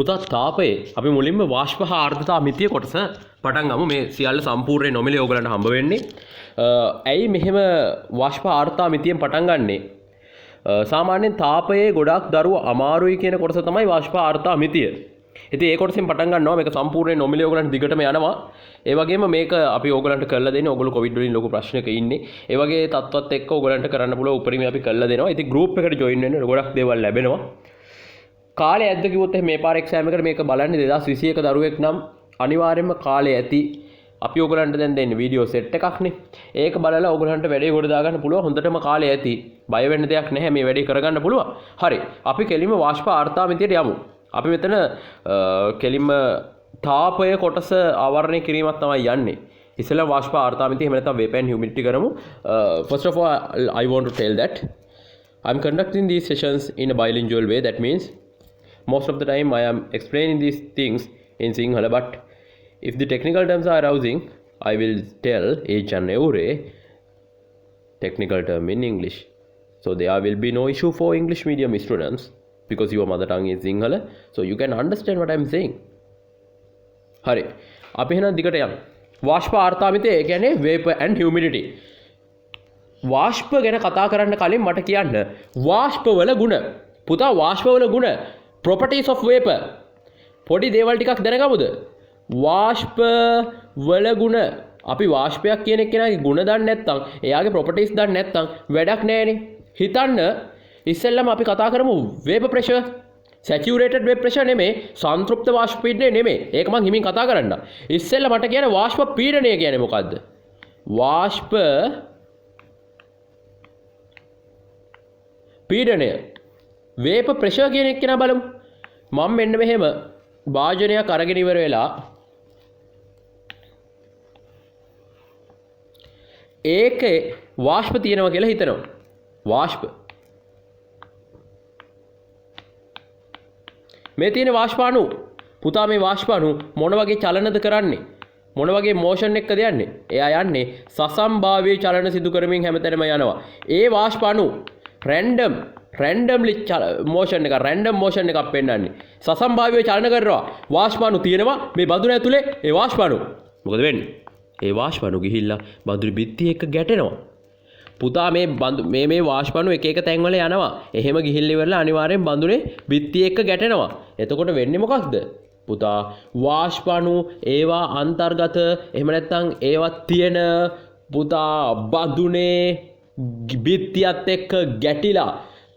පුතා තාපයේ අපි මුලින්ම වාෂ්ප හා ආර්ද්‍රතා මිතිය කොටස පටන් ගමු. මේ සියල්ල සම්පූර්ණයෙන් නොමිලේ ඕගලන්ට හම්බ වෙන්නේ. ඇයි මෙහෙම වාෂ්ප ආර්ද්‍රතා මිතියෙන් පටන් ගන්නෙ? සාමාන්‍යයෙන් තාපයේ ගොඩක් දරුව අමාරුයි කියන කොටස තමයි වාෂ්ප ආර්ද්‍රතා මිතිය. ඉතින් ඒ කොටසෙන් පටන් ගන්නවා. මේක සම්පූර්ණයෙන් නොමිලේ ඕගලන්ට දිගටම යනවා. ඒ වගේම මේක අපි ඕගලන්ට කරලා දෙන්නේ. ඕගොල්ලෝ කොවිඩ් වලින් ලොකු ප්‍රශ්නක ඉන්නේ. ඒ වගේ තත්ත්වත් එක්ක ඕගලන්ට කරන්න පුළුවන් උපරිමය අපි කරලා දෙනවා. ඉතින් ගෲප් එකට ජොයින් වෙන්න ගොඩක් දේවල් ලැබෙනවා. කාලය ඇද්ද කිව්වොත් මේ පාර එක්සෑම් එකට මේක බලන්නේ 2021 දරුවෙක් නම් අනිවාර්යයෙන්ම කාලය ඇති. අපි ඕගලන්ට දැන් දෙන්නේ වීඩියෝ සෙට් එකක්නේ. ඒක බලලා ඕගලන්ට වැඩේ කොට දාගන්න පුළුවන්. හොඳටම කාලය ඇති. බය වෙන්න දෙයක් නැහැ. මේ වැඩේ කරගන්න පුළුවන්. හරි. අපි කෙලින්ම වාෂ්ප ආර්ද්‍රතා මිතියට යමු. අපි මෙතන කෙලින්ම තාපය කොටස ආවරණය කිරීමක් තමයි යන්නේ. ඉස්සෙල්ලා වාෂ්ප ආර්ද්‍රතා මිතිය එහෙම නැත්නම් vapor and humidity කරමු. First of all I want to tell that I'm conducting these sessions in a bilingual way. That means most of the time I am explaining these things in Sinhala, but if the technical terms are arousing, I will tell each and every technical term in English. So there will be no issue for English medium students because your mother tongue is Sinhala, so you can understand what I am saying. Hari, අපි එහෙනම් දිගට යමු. වාෂ්ප ආර්ද්‍රතා මිතිය ඒ කියන්නේ vapor and humidity. වාෂ්ප ගැන කතා කරන්න කලින් මට කියන්න වාෂ්පවල ගුණ. පුතා වාෂ්පවල ගුණ properties of vapor. පොඩි දේවල් ටිකක් දැනගමුද? වාෂ්ප වල ගුණ. අපි වාෂ්පයක් කියන කෙනාගේ ගුණ දන්නේ නැත්නම්, එයාගේ properties දන්නේ නැත්නම් වැඩක් නැහැනේ. හිතන්න ඉස්සෙල්ලම අපි කතා කරමු vapor pressure. saturated vapor pressure නෙමෙයි, සංතෘප්ත වාෂ්ප පීඩනය නෙමෙයි. ඒක මං හිමින් කතා කරන්න. ඉස්සෙල්ලා මට කියන්නේ වාෂ්ප පීඩනය කියන්නේ මොකද්ද? වාෂ්ප පීඩනය. vapor pressure කියන එක කෙනා බලමු. මම මෙන්න මෙහෙම වාජනයක් අරගෙන ඉවර වෙලා ඒකේ වාෂ්ප තියෙනවා කියලා හිතනවා. වාෂ්ප. මේ තියෙන වාෂ්ප අණු. පුතා මේ වාෂ්ප අණු මොන වගේ චලනද කරන්නේ? මොන වගේ මෝෂන් එකකද යන්නේ? එයා යන්නේ සසම්භාවී චලන සිදු කරමින් හැමතැනම යනවා. ඒ වාෂ්ප අණු randomly motion එක random motion එකක් පෙන්වන්නේ. සසම්භාවීව චලන කරනවා. වාෂ්ප අණු තියෙනවා මේ බඳුන ඇතුලේ. ඒ වාෂ්ප අණු මොකද වෙන්නේ? ඒ වාෂ්ප අණු ගිහිල්ලා බඳුන බිත්තිය එක්ක ගැටෙනවා. පුතා මේ වාෂ්ප අණු එක එක තැන් වල යනවා. එහෙම ගිහිල්ලා ඉවරලා අනිවාර්යෙන් බඳුනේ බිත්තිය එක්ක ගැටෙනවා. එතකොට වෙන්නේ මොකක්ද? පුතා වාෂ්ප අණු ඒවා අන්තර්ගත එහෙම නැත්නම් ඒවා තියෙන පුතා බඳුනේ බිත්තියත් එක්ක ගැටිලා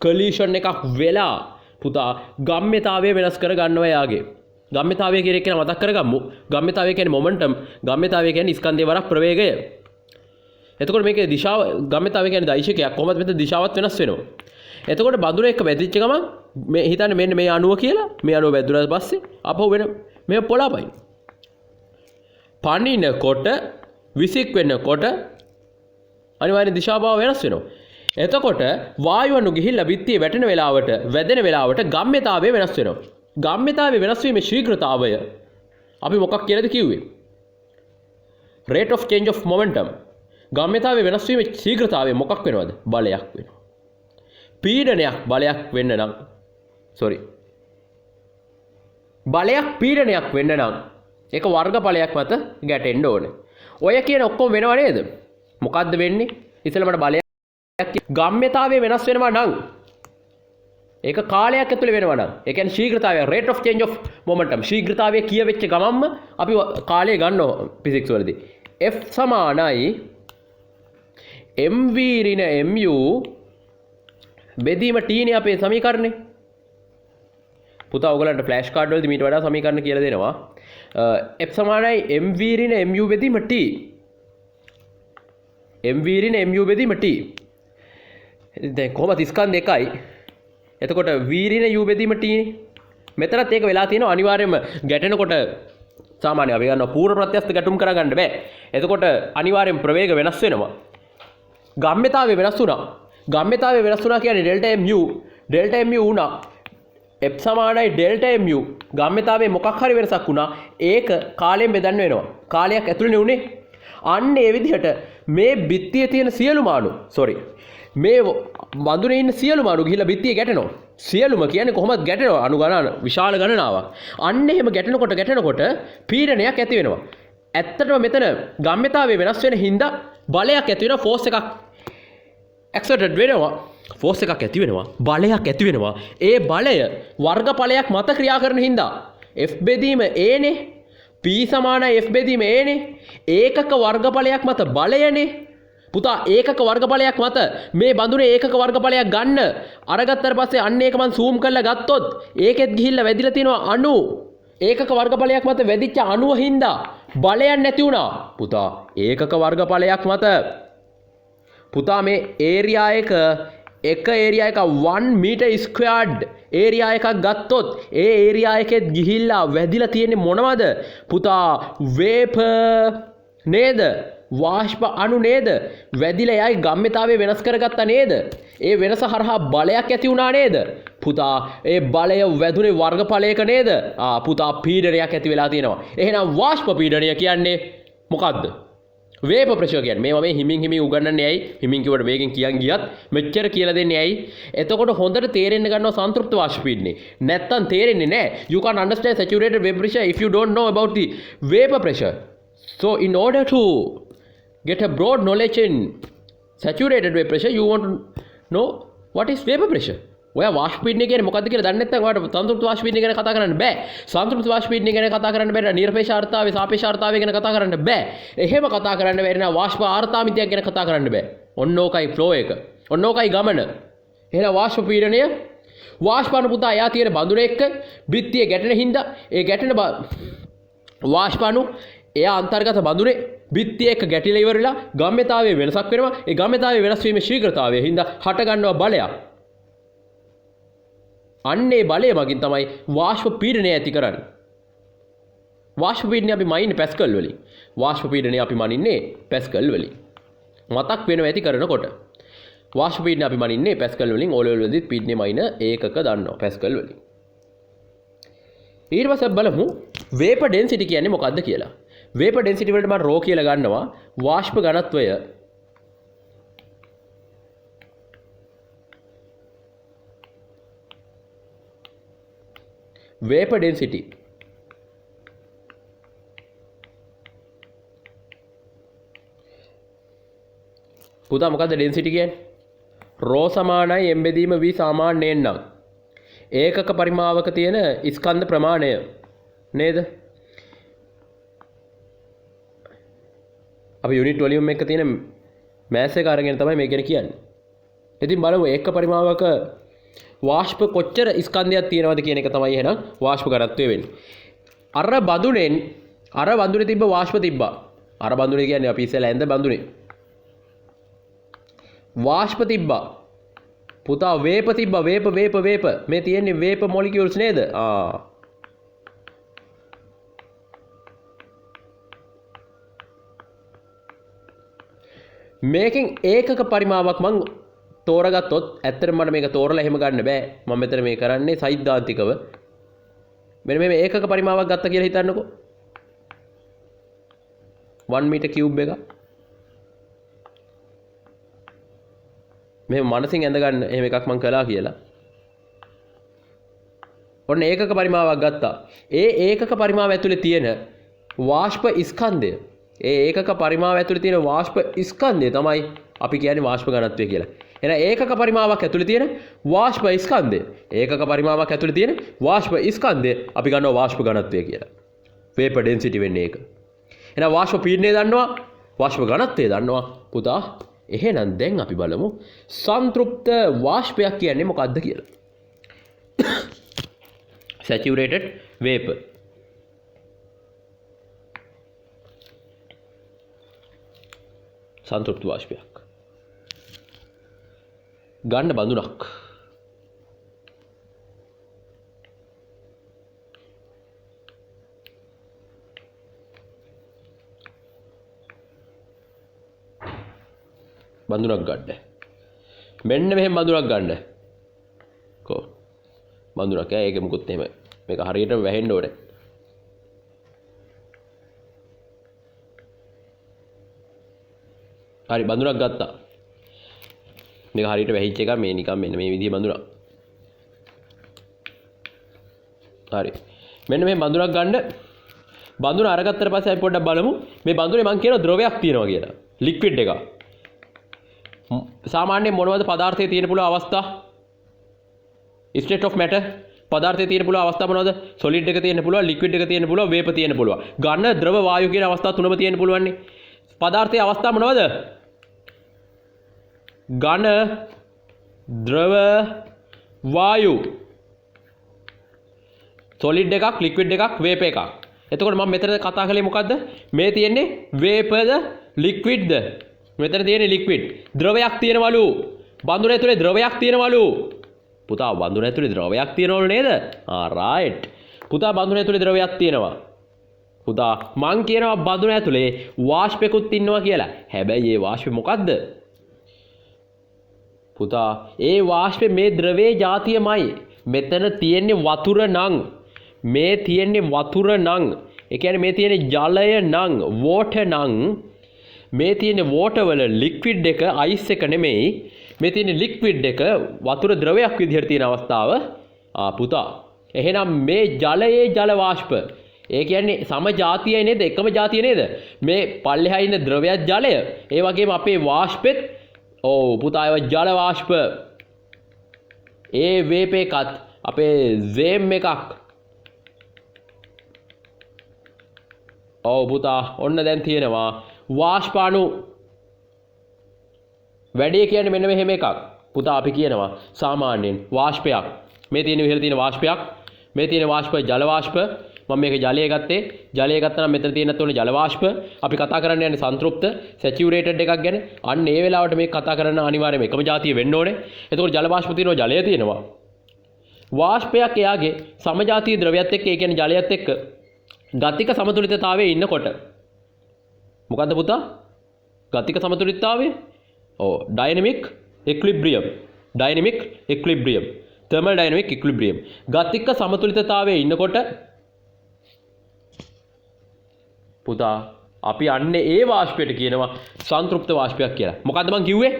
collision එකක් වෙලා පුතා ගම්ම්‍යතාවය වෙනස් කර ගන්නවා යාගේ. ගම්ම්‍යතාවය කියන එක මතක් කරගමු. ගම්ම්‍යතාවය කියන්නේ momentum. ගම්ම්‍යතාවය කියන්නේ ස්කන්ධයේ වරක් ප්‍රවේගය. එතකොට මේකේ දිශාව ගම්ම්‍යතාවය කියන්නේ දෛශිකයක්. කොහොමද මෙතන දිශාවත් වෙනස් වෙනවා. එතකොට බඳුන එක්ක වැදිච්ච ගමන් මේ හිතන්නේ මෙන්න මේ අණුව කියලා. මේ අණුව වැදුනාට පස්සේ අපහු වෙන මේ පොළාපයි. පණිනකොට විසික් වෙනකොට අනිවාර්යෙන් දිශාභාව වෙනස් වෙනවා. එතකොට වායු අණු ගිහිල්ලා බිත්තියේ වැටෙන වෙලාවට වැදෙන වෙලාවට ගම්ම්‍යතාවය වෙනස් වෙනවා. ගම්ම්‍යතාවය වෙනස් වීමේ ශීඝ්‍රතාවය අපි මොකක් කියලාද කිව්වේ? rate of change of momentum. ගම්ම්‍යතාවය වෙනස් වීමේ ශීඝ්‍රතාවය මොකක් වෙනවද? බලයක් වෙනවා. පීඩනයක් බලයක් වෙන්න නම් බලයක් පීඩනයක් වෙන්න නම් ඒක වර්ගඵලයක් මත ගැටෙන්න ඕනේ. ඔය කියන ඔක්කොම වෙනව නේද? මොකද්ද වෙන්නේ? ඉතින් මට බලයක් ගම්ම්‍යතාවය වෙනස් වෙනවා නම් ඒක කාලයක් ඇතුළේ වෙනවා නම් ඒ කියන්නේ ශීඝ්‍රතාවය rate of change of momentum ශීඝ්‍රතාවය කියවෙච්ච ගමන්ම අපි කාලය ගන්නවා ෆිසික්ස් වලදී F සමානයි mv ඍණ mu බෙදීම t නේ අපේ සමීකරණේ. පුතා ඔයගලන්ට ෆ්ලෑෂ් කාඩ් වලදී මීට වඩා සමීකරණ කියලා දෙනවා. F සමානයි mv ඍණ mu බෙදීම t. mv ඍණ mu බෙදීම t. දැන් කොහොමද ස්කන්ධ එකයි. එතකොට v ඍණ u බෙදීම t නේ. මෙතනත් ඒක වෙලා තියෙනවා අනිවාර්යයෙන්ම ගැටෙනකොට සාමාන්‍ය අපි ගන්නවා පූර්ව ප්‍රත්‍යස්ත ගැටුම් කරගන්න බෑ. එතකොට අනිවාර්යෙන් ප්‍රවේග වෙනස් වෙනවා. ගම්ම්‍යතාවය වෙනස් වුණා. ගම්ම්‍යතාවය වෙනස් වුණා කියන්නේ ඩෙල්ටා mu වුණා. F සමානයි ඩෙල්ටා mu. ගම්ම්‍යතාවයේ මොකක් හරි වෙනසක් වුණා. ඒක කාලයෙන් බෙදන්න වෙනවා. කාලයක් ඇතුළේ නෙුනේ. අන්න ඒ විදිහට මේ බිත්තියේ තියෙන සියලුම අණු මේ බඳුනේ ඉන්න සියලුම අණු ගිහිල්ලා බිත්තියේ ගැටෙනවා. සියලුම කියන්නේ කොහොමද ගැටෙනවා අණු ගණන විශාල ගණනාවක්. අන්න එහෙම ගැටෙනකොට පීඩනයක් ඇති වෙනවා. ඇත්තටම මෙතන ගම්මිතාවේ වෙනස් වෙන හින්දා බලයක් ඇති වෙනවා ෆෝස් එකක් එක්සර්ටඩ් වෙනවා. ෆෝස් එකක් ඇති වෙනවා බලයක් ඇති වෙනවා. ඒ බලය වර්ගඵලයක් මත ක්‍රියා කරන හින්දා F බෙදීම Aනේ P සමානයි F බෙදීම Aනේ ඒකක වර්ගඵලයක් මත බලයනේ පුතා ඒකක වර්ගඵලයක් මත මේ බඳුනේ ඒකක වර්ගඵලයක් ගන්න අරගත්තට පස්සේ අන්න ඒක මම zoom කරලා ගත්තොත් ඒකෙත් ගිහිල්ලා වැදිලා තියෙනවා අණු ඒකක වර්ගඵලයක් මත වැදිච්ච අණුව හින්දා බලයක් නැති වුණා පුතා ඒකක වර්ගඵලයක් මත පුතා මේ ඒරියා එක ඒරියා එක 1 meter squared ඒරියා එකක් ගත්තොත් ඒ ඒරියා එකෙත් ගිහිල්ලා වැදිලා තියෙන්නේ මොනවද පුතා වේපර් නේද වාෂ්ප අණු නේද වැදිලා යයි ගම්මිතාවේ වෙනස් කරගත්තා නේද ඒ වෙනස හරහා බලයක් ඇති වුණා නේද පුතා ඒ බලය වැදුනේ වර්ගඵලයක නේද පුතා පීඩනයක් ඇති වෙලා තියෙනවා එහෙනම් වාෂ්ප පීඩනය කියන්නේ මොකද්ද වේපර් ප්‍රෙෂර් කියන්නේ මේවා මේ හිමින් උගන්වන්නේ ඇයි හිමින් කිව්වට මේකෙන් කියන් ගියත් මෙච්චර කියලා දෙන්නේ ඇයි එතකොට හොඳට තේරෙන්න ගන්නවා සංතෘප්ත වාෂ්ප පීඩනේ නැත්තම් තේරෙන්නේ නැහැ you can't understand saturated vapor pressure if you don't know about the vapor pressure so in order to get a broad knowledge in saturated vapor pressure you want to know what is vapor pressure ඔයා වාෂ්ප පීඩනය කියන්නේ මොකද්ද කියලා දන්නේ නැත්නම් ඔයාලට සංතෘප්ත වාෂ්ප පීඩනය ගැන කතා කරන්න බෑ. සංතෘප්ත වාෂ්ප පීඩනය ගැන කතා කරන්න බැහැ. නිර්පේක්ෂ ආර්තාවය, සාපේක්ෂ ආර්තාවය ගැන කතා කරන්න බෑ. එහෙම කතා කරන්න බැරි නම් වාෂ්ප ආර්තාමිතියක් ගැන කතා කරන්න බෑ. ඔන්න ඕකයි ෆ්ලෝ එක. ඔන්න ඕකයි ගමන. එහෙනම් වාෂ්ප පීඩනය වාෂ්ප අණු පුතා එයා තියෙන බඳුන එක්ක බිත්තිය ගැටෙන හින්දා ඒ ගැටෙන වාෂ්ප අණු එයා අන්තර්ගත බඳුනේ බිත්තිය එක්ක ගැටිලා ඉවරලා ගම්මිතාවයේ වෙනසක් වෙනවා. ඒ ගම්මිතාවයේ වෙනස් වීමේ ශීඝ්‍රතාවය හින්දා හට ගන්නවා බලයක්. අන්නේ බලය මගින් තමයි වාෂ්ප පීඩනය ඇති කරන්නේ. වාෂ්ප පීඩනය අපි මනින්නේ පැස්කල් වලින්. වාෂ්ප පීඩනය අපි මනින්නේ පැස්කල් වලින්. මතක් වෙනවා ඇති කරනකොට. වාෂ්ප පීඩනය අපි මනින්නේ පැස්කල් වලින් ඕ ලෙවල් වලදී පීඩනය මනින ඒකක දන්නවා පැස්කල් වලින්. ඊට පස්සේ බලමු වේපර් ඩෙන්සිටි කියන්නේ මොකක්ද කියලා. වේපර් ඩෙන්සිටි වලට මම රෝ කියලා ගන්නවා වාෂ්ප ඝනත්වය vapor density පුතා මොකද්ද density කියන්නේ රෝ සමානයි m බෙදීම v සාමාන්‍යයෙන් නම් ඒකක පරිමාවක තියෙන ස්කන්ධ ප්‍රමාණය නේද අපි යුනිට් වොලියුම් එක තියෙන මෑස් එක අරගෙන තමයි මේක කියන්නේ ඉතින් බලමු ඒකක පරිමාවක වාෂ්ප කොච්චර ස්කන්ධයක් තියෙනවද කියන එක තමයි එහෙනම් වාෂ්ප ඝනත්වය වෙන්නේ. අර බඳුනේ තිබ්බ වාෂ්ප තිබ්බා. අර බඳුනේ කියන්නේ අපි ඉස්සෙල්ලා ඇඳ බඳුනේ. වාෂ්ප තිබ්බා. පුතා වේප තිබ්බා. වේප. මේ තියෙන්නේ වේප මොලිකියුල්ස් නේද? මේකෙන් ඒකක පරිමාවක් මං තෝරගත්තොත් ඇත්තටම මට මේක තෝරලා එහෙම ගන්න බෑ මම මෙතන මේ කරන්නේ සෛද්ධාන්තිකව මෙන්න මේ ඒකක පරිමාවක් ගත්තා කියලා හිතන්නකෝ 1 meter cube එක මේ මනසින් ඇඳ ගන්න එහෙම එකක් මම කළා කියලා ඔන්න ඒකක පරිමාවක් ගත්තා ඒ ඒකක පරිමාව ඇතුලේ තියෙන වාෂ්ප ස්කන්ධය ඒ ඒකක පරිමාව ඇතුලේ තියෙන වාෂ්ප ස්කන්ධය තමයි අපි කියන්නේ වාෂ්ප ඝනත්වය කියලා එහෙනම් ඒකක පරිමාවක් ඇතුලේ තියෙන වාෂ්ප ස්කන්ධය ඒකක පරිමාවක් ඇතුලේ තියෙන වාෂ්ප ස්කන්ධය අපි ගන්නවා වාෂ්ප ඝනත්වය කියලා. vapor density වෙන්නේ ඒක. එහෙනම් වාෂ්ප පීඩනය දන්නවා වාෂ්ප ඝනත්වය දන්නවා පුතා. එහෙනම් දැන් අපි බලමු සංතෘප්ත වාෂ්පයක් කියන්නේ මොකක්ද කියලා. saturated vapor සංතෘප්ත වාෂ්පයක් ගන්න බඳුනක් බඳුනක් ගන්න මෙන්න මෙහෙම බඳුනක් ගන්න කො බඳුනක් ඒක මුකුත් එහෙම මේක හරියටම වැහෙන්න ඕනේ හරි බඳුනක් ගත්තා මේක හරියට වැහිච්ච එක මේ නිකන් මෙන්න මේ විදිහේ බඳුනක් හරි. මෙන්න මේ බඳුනක් ගන්න. බඳුන අරගත්තට පස්සේ අපි පොඩ්ඩක් බලමු. මේ බඳුනේ මම කියන ද්‍රවයක් තියෙනවා කියලා. ලික්විඩ් එකක්. සාමාන්‍යයෙන් මොනවද පදාර්ථයේ තියෙන පුළුවන් අවස්ථා? state of matter පදාර්ථයේ තියෙන පුළුවන් අවස්ථා මොනවද? solid එක තියෙන පුළුවන්, liquid එක තියෙන පුළුවන්, vapor තියෙන පුළුවන්. ඝන, ද්‍රව, වායු කියන අවස්ථා තුනම තියෙන පුළුවන් නේ. පදාර්ථයේ අවස්ථා මොනවද? ඝන, ද්‍රව, වායු. solid එකක්, liquid එකක්, vapor එකක්. එතකොට මම මෙතන කතා කළේ මොකද්ද? මේ තියෙන්නේ vaporද, liquidද? මෙතන තියෙන්නේ liquid. ද්‍රවයක් තියෙනවලු. බඳුන ඇතුලේ ද්‍රවයක් තියෙනවලු. පුතා බඳුන ඇතුලේ ද්‍රවයක් තියෙනවලු නේද? right. පුතා බඳුන ඇතුලේ ද්‍රවයක් තියෙනවා. පුතා මං කියනවා බඳුන ඇතුලේ වාෂ්පෙකුත් ඉන්නවා කියලා. හැබැයි ඒ වාෂ්පෙ මොකද්ද? පුතා ඒ වාෂ්පෙ මේ ද්‍රවයේ જાතියමයි. මෙතන තියෙන්නේ වතුර නං. මේ තියෙන්නේ වතුර නං. ඒ කියන්නේ මේ තියෙන්නේ ජලය නං, water නං. මේ තියෙන්නේ water වල liquid එක ice එක නෙමෙයි. මේ තියෙන්නේ liquid එක වතුර ද්‍රවයක් විදිහට තියෙන අවස්ථාව. පුතා. එහෙනම් මේ ජලයේ ජල වාෂ්ප. ඒ කියන්නේ සම જાතියයි නේද? එකම જાතිය නේද? මේ පල්ලෙහා ඉන්න ද්‍රවයත් ජලය. ඒ වගේම අපේ වාෂ්පෙත් ඔව් පුතා ඒවා ජල වාෂ්ප. ඒ වේප එකත් අපේ සේම් එකක්. ඔව් පුතා ඔන්න දැන් තියෙනවා වාෂ්ප අණු වැඩි කියන්නේ මෙන්න මෙහෙම එකක්. පුතා අපි කියනවා සාමාන්‍යයෙන් වාෂ්පයක්. මේ තියෙන විදිහට තියෙන වාෂ්පයක්. මේ තියෙන වාෂ්ප ජල වාෂ්ප. මම මේක ජලය ගත්තේ. ජලය ගත්තා නම් මෙතන තියෙනත් උනේ ජල වාෂ්ප. අපි කතා කරන්න යන්නේ සංතෘප්ත සැචුරේටඩ් එකක් ගැන. අන්න ඒ වෙලාවට මේක කතා කරන්න අනිවාර්යයෙන්ම එකම જાතිය වෙන්න ඕනේ. එතකොට ජල වාෂ්ප තියෙනවා, ජලය තියෙනවා. වාෂ්පයක් එයාගේ සමජාතීය ද්‍රවයත් එක්ක, ඒ කියන්නේ ජලයත් එක්ක ගතික සමතුලිතතාවයේ ඉන්නකොට මොකද්ද පුතා? ගතික සමතුලිතතාවය? ඔව් dynamic equilibrium. dynamic equilibrium. thermodynamic equilibrium. ගතික සමතුලිතතාවයේ ඉන්නකොට පුතා අපි අන්නේ ඒ වාෂ්පයට කියනවා සංතෘප්ත වාෂ්පයක් කියලා. මොකද්ද මං කිව්වේ?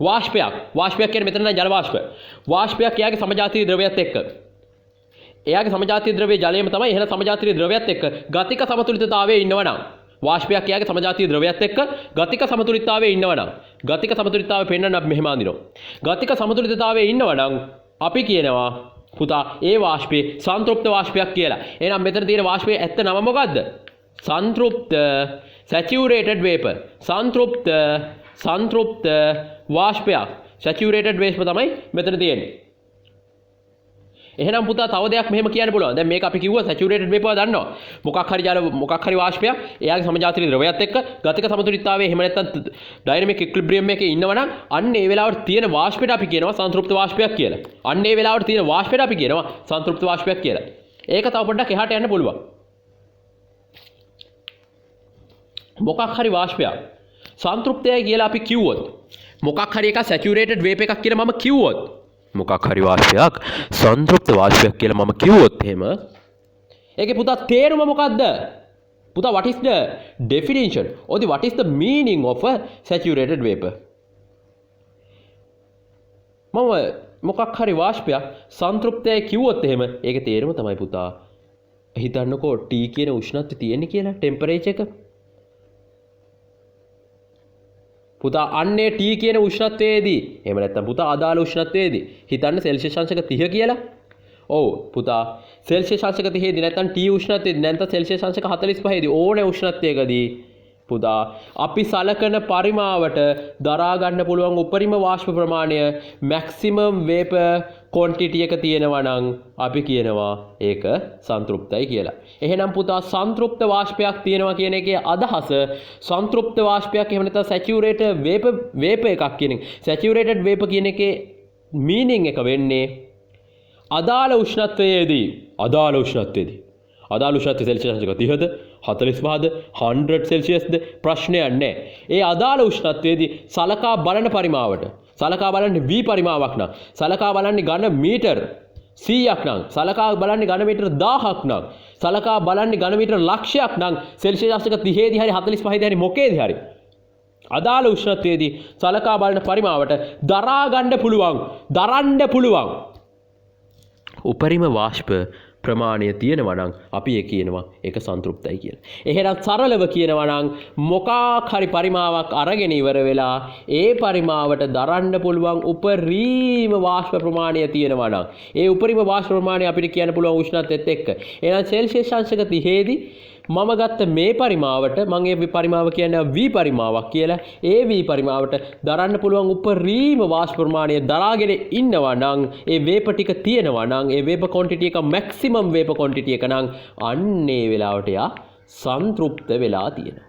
වාෂ්පයක්. වාෂ්පයක් කියන්නේ මෙතන නෑ ජල වාෂ්ප. වාෂ්පයක් එයාගේ සමජාතීය ද්‍රවයත් එක්ක. එයාගේ සමජාතීය ද්‍රවයේ ජලයම තමයි. එහෙනම් සමජාතීය ද්‍රවයත් එක්ක ගතික සමතුලිතතාවයේ ඉන්නවනම් වාෂ්පයක් එයාගේ සමජාතීය ද්‍රවයත් එක්ක ගතික සමතුලිතතාවයේ ඉන්නවනම් ගතික සමතුලිතතාවය පෙන්වන්න අපි මෙහෙම අඳිනවා. ගතික සමතුලිතතාවයේ ඉන්නවනම් අපි කියනවා පුතා ඒ වාෂ්පේ සංතෘප්ත වාෂ්පයක් කියලා. එහෙනම් මෙතන තියෙන වාෂ්පයේ ඇත්ත නම මොකද්ද? සංතෘප්ත saturated vapor. සංතෘප්ත වාෂ්පයක්. saturated vapor තමයි මෙතන තියෙන්නේ. එහෙනම් පුතා තව දෙයක් මෙහෙම කියන්න පුළුවන්. දැන් මේක අපි කිව්වා saturated vapor දන්නවා. මොකක් හරි වාෂ්පයක් එයාගේ සමජාතීය ද්‍රවයත් එක්ක ගතික සමතුලිතතාවයේ එහෙම නැත්නම් dynamic equilibrium එකේ ඉන්නවනම් අන්න ඒ වෙලාවට තියෙන වාෂ්පයට අපි කියනවා සංතෘප්ත වාෂ්පයක් කියලා. අන්න ඒ වෙලාවට තියෙන වාෂ්පයට අපි කියනවා සංතෘප්ත වාෂ්පයක් කියලා. ඒක තව පොඩ්ඩක් එහාට යන්න පුළුවන්. මොකක් හරි වාෂ්පයක් සංතෘප්තයයි කියලා අපි කිව්වොත්, මොකක් හරි එකක් saturated vapor එකක් කියලා මම කිව්වොත්, මොකක් හරි වාෂ්පයක් සංතෘප්ත වාෂ්පයක් කියලා මම කිව්වොත් එහෙම ඒකේ පුතා තේරුම මොකද්ද? පුතා what is the definition or what is the meaning of a saturated vapor? මම මොකක් හරි වාෂ්පයක් සංතෘප්තයි කිව්වොත් එහෙම ඒකේ තේරුම තමයි පුතා හිතන්නකෝ T කියන උෂ්ණත්වය තියෙන්නේ කියලා ටෙම්පරේචර් එක. පුතා අන්නේ T කියන උෂ්ණත්වයේදී එහෙම නැත්නම් පුතා අදාළ උෂ්ණත්වයේදී හිතන්න සෙල්සියස් අංශක 30 කියලා. ඔව් පුතා සෙල්සියස් අංශක 30 දී නැත්නම් T උෂ්ණත්වයේදී නැත්නම් සෙල්සියස් අංශක 45 දී ඕනේ උෂ්ණත්වයකදී පුතා අපි සලකන පරිමාවට දරා ගන්න පුළුවන් උපරිම වාෂ්ප ප්‍රමාණය maximum vapor quantity එක තියෙනවා නම් අපි කියනවා ඒක සංතෘප්තයි කියලා. එහෙනම් පුතා සංතෘප්ත වාෂ්පයක් තියෙනවා කියන එකේ අදහස සංතෘප්ත වාෂ්පයක් එහෙම නැත්නම් saturated vapor එකක් කියන එක. saturated vapor කියන එකේ meaning එක වෙන්නේ අදාළ උෂ්ණත්වයේදී සෙල්සියස් අංශක 30ද 45ද 100 සෙල්සියස්ද ප්‍රශ්නයක් නැහැ. ඒ අදාළ උෂ්ණත්වයේදී සලකා බලන පරිමාවට සලකා බලන්නේ V පරිමාවක් නම්, සලකා බලන්නේ ඝන මීටර් 100ක් නම්, සලකා බලන්නේ ඝන මීටර් 1000ක් නම්, සලකා බලන්නේ ඝන මීටර් ලක්ෂයක් නම් සෙල්සියස් අංශක 30 දී හරි 45 දී හරි මොකේදී හරි අදාළ උෂ්ණත්වයේදී සලකා බලන පරිමාවට දරන්න පුළුවන් උපරිම වාෂ්ප ප්‍රමාණය තියෙනවා නම් අපි ඒ කියනවා ඒක සන්තෘප්තයි කියලා. එහෙනම් සරලව කියනවා නම් මොකක් හරි පරිමාවක් අරගෙන ඉවර වෙලා ඒ පරිමාවට දරන්න පුළුවන් උපරිම වාෂ්ප ප්‍රමාණය තියෙනවා නම් ඒ උපරිම වාෂ්ප ප්‍රමාණය අපිට කියන්න පුළුවන් උෂ්ණත්වයත් එක්ක. එහෙනම් සෙල්සියස් අංශක 30 දී මම ගත්ත මේ පරිමාවට මම ඒ පරිමාව කියන්නේ V පරිමාවක් කියලා. ඒ V පරිමාවට දරන්න පුළුවන් උපරිම වාෂ්ප ප්‍රමාණය දරාගෙන ඉන්නවා නම් ඒ වේප ටික තියෙනවා නම් ඒ වේප ක්වොන්ටිටි එක මැක්සිමම් වේප ක්වොන්ටිටි එක නම් අන්නේ වෙලාවට යා සන්තෘප්ත වෙලා තියෙනවා.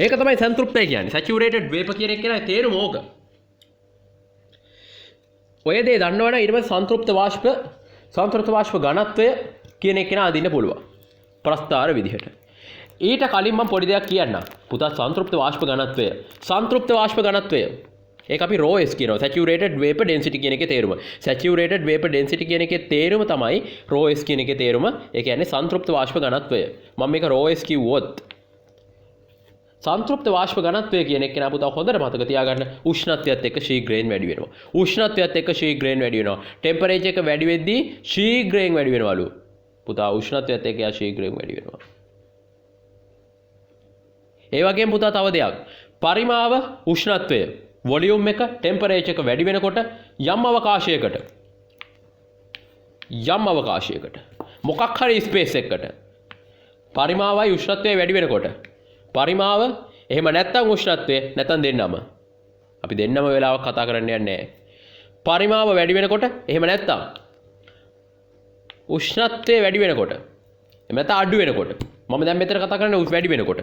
ඒක තමයි සන්තෘප්තය කියන්නේ. සැචුරේටඩ් වේප කියන එක කියන තේරුම ඕක. ඔය දේ දන්නවනම් ඊට පස්සේ සන්තෘප්ත වාෂ්ප ඝනත්වය කියන එක නා අදින්න පුළුවන් ප්‍රස්ථාර විදිහට. ඊට කලින් මම පොඩි දෙයක් කියන්නම්. පුතා සන්තෘප්ත වාෂ්ප ඝනත්වය. ඒක අපි රෝ S කියනවා. saturated vapor density කියන එකේ තේරුම. saturated vapor density කියන එකේ තේරුම තමයි රෝ S කියන එකේ තේරුම. ඒ කියන්නේ සන්තෘප්ත වාෂ්ප ඝනත්වය. මම මේක රෝ S කිව්වොත් සන්තෘප්ත වාෂ්ප ඝනත්වය කියන එක නා පුතා හොඳට මතක තියාගන්න. උෂ්ණත්වයත් එක්ක ශීඝ්‍රයෙන් වැඩි වෙනවා. ටෙම්පරේචර් එක වැඩි වෙද්දී ශීඝ්‍රයෙන් වැඩි වෙනවලු. පුතා උෂ්ණත්වයත් එක්ක ශීඝ්‍රයෙන් වැඩි වෙනවා. ඒ වගේම පුතා තව දෙයක්. පරිමාව උෂ්ණත්වය වොලියුම් එක ටෙම්පරේචර් එක වැඩි වෙනකොට යම් අවකාශයකට මොකක් හරි ස්පේස් එකකට පරිමාවයි උෂ්ණත්වය වැඩි වෙනකොට පරිමාව එහෙම නැත්නම් උෂ්ණත්වය නැත්නම් දෙන්නම අපි දෙන්නම වෙලාවක් කතා කරන්න යන්නේ නැහැ. පරිමාව වැඩි වෙනකොට එහෙම නැත්නම් උෂ්ණත්වය වැඩි වෙනකොට එහෙම නැත්නම් අඩු වෙනකොට මම දැන් මෙතන කතා කරන්නේ වැඩි වෙනකොට.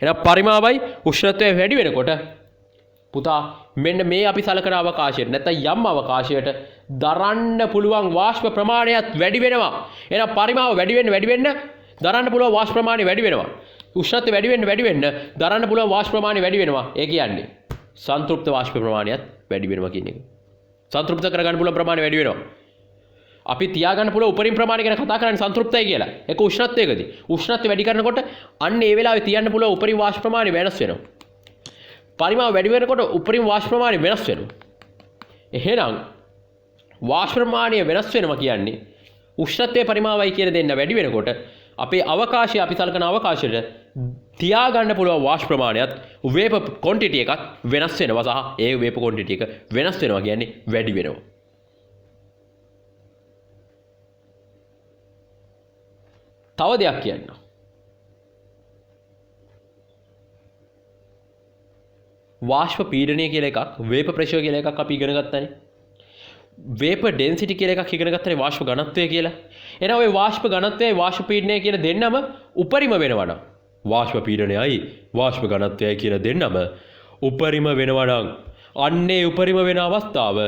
එහෙනම් පරිමාවයි උෂ්ණත්වය වැඩි වෙනකොට පුතා මෙන්න මේ අපි සලකන අවකාශයට නැත්නම් යම් අවකාශයට දරන්න පුළුවන් වාෂ්ප ප්‍රමාණයත් වැඩි වෙනවා. එහෙනම් පරිමාව වැඩි වෙන්න දරන්න පුළුවන් වාෂ්ප ප්‍රමාණය වැඩි වෙනවා. උෂ්ණත්වය වැඩි වෙන්න දරන්න පුළුවන් වාෂ්ප ප්‍රමාණය වැඩි වෙනවා. ඒ කියන්නේ සන්තෘප්ත වාෂ්ප ප්‍රමාණයත් වැඩි වෙනවා කියන එක. සන්තෘප්ත කරගන්න පුළුවන් ප්‍රමාණය වැඩි වෙනවා. අපි තියාගන්න පුළුවන් උපරිම ප්‍රමාණය ගැන කතා කරන්නේ සන්තෘප්තයි කියලා. ඒක උෂ්ණත්වයකදී. උෂ්ණත්වය වැඩි කරනකොට අන්න ඒ වෙලාවේ තියන්න පුළුවන් උපරිම වාෂ්ප ප්‍රමාණය වෙනස් වෙනවා. පරිමාව වැඩි වෙනකොට උපරිම වාෂ්ප ප්‍රමාණය වෙනස් වෙනවා. එහෙනම් වාෂ්ප ප්‍රමාණය වෙනස් වෙනවා කියන්නේ උෂ්ණත්වයේ පරිමාවයි කියන දෙන්න වැඩි වෙනකොට අපේ අවකාශය අපි සලකන අවකාශයට තියාගන්න පුළුවන් වාෂ්ප ප්‍රමාණයත් වේප ක්වොන්ටිටි එකත් වෙනස් වෙනවා සහ ඒ වේප ක්වොන්ටිටි එක වෙනස් වෙනවා කියන්නේ වැඩි වෙනවා. තව දෙයක් කියන්න. වාෂ්ප පීඩනය කියලා එකක් වේප ප්‍රෙෂර් කියලා එකක් අපි ඉගෙන ගත්තානේ. වේප ඩෙන්සිටි කියලා එකක් ඉගෙන ගත්තානේ වාෂ්ප ඝනත්වය කියලා. එහෙනම් ওই වාෂ්ප ඝනත්වයයි වාෂ්ප පීඩනය කියන දෙන්නම උපරිම වෙනවා නම් වාෂ්ප පීඩනයයි වාෂ්ප ඝනත්වයයි කියන දෙන්නම උපරිම වෙනවා නම් අන්නේ උපරිම වෙන අවස්ථාව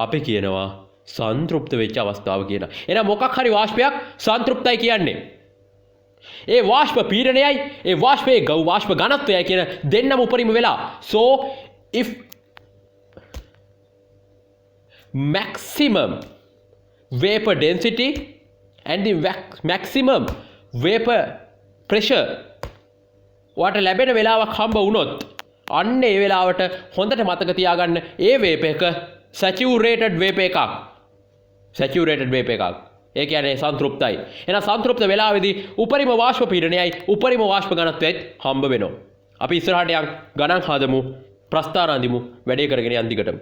අපි කියනවා සන්තෘප්ත වෙච්ච අවස්ථාව කියලා. එහෙනම් මොකක් හරි වාෂ්පයක් සන්තෘප්තයි කියන්නේ ඒ වාෂ්ප පීඩනයයි ඒ වාෂ්ප ඝනත්වයයි කියන දෙන්නම උපරිම වෙලා. So if maximum vapor density and the maximum vapor pressure වට ලැබෙන වෙලාවක් හම්බ වුණොත් අන්න ඒ වෙලාවට හොඳට මතක තියාගන්න ඒ වේප එක saturated වේප එකක්. ඒ කියන්නේ සන්තෘප්තයි. එහෙනම් සන්තෘප්ත වෙලාවේදී උපරිම වාෂ්ප පීඩනයයි උපරිම වාෂ්ප ඝනත්වයයි හම්බ වෙනවා. අපි ඉස්සරහට යන් ගණන් හදමු, ප්‍රස්ථාර අඳිමු, වැඩේ කරගෙන යන් දිගටම.